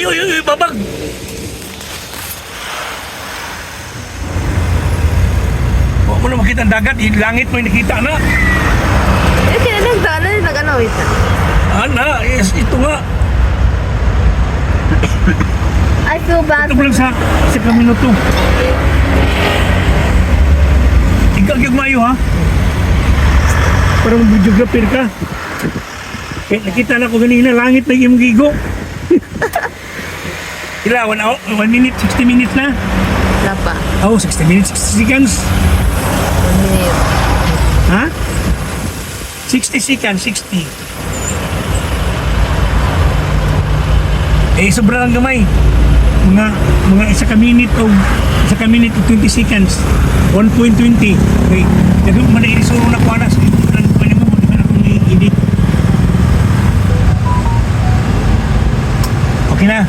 Ay, babag! Huwag mo na makita ang dagat, yung langit mo yung nakita na. Eh, kinanagdaan na nag-ano, wait na. Yes, ito nga. I feel bad. Ito mo lang sa kamino to. Ikaw yung mayo ha. Para mag-videographer ka. Kaya nakita na ko ganina, langit na yung gigo. Ila, 1 minute, 60 minutes na. Wala pa. Oh, 60 minutes, 60 seconds. 1 minute. Ha? 60 seconds, 60. Sobra lang gamay. Mga isa ka minute o 20 seconds. 1.20. Okay. Kasi man inisuro na ko na sa pwede mo akong i-edit. Okay na.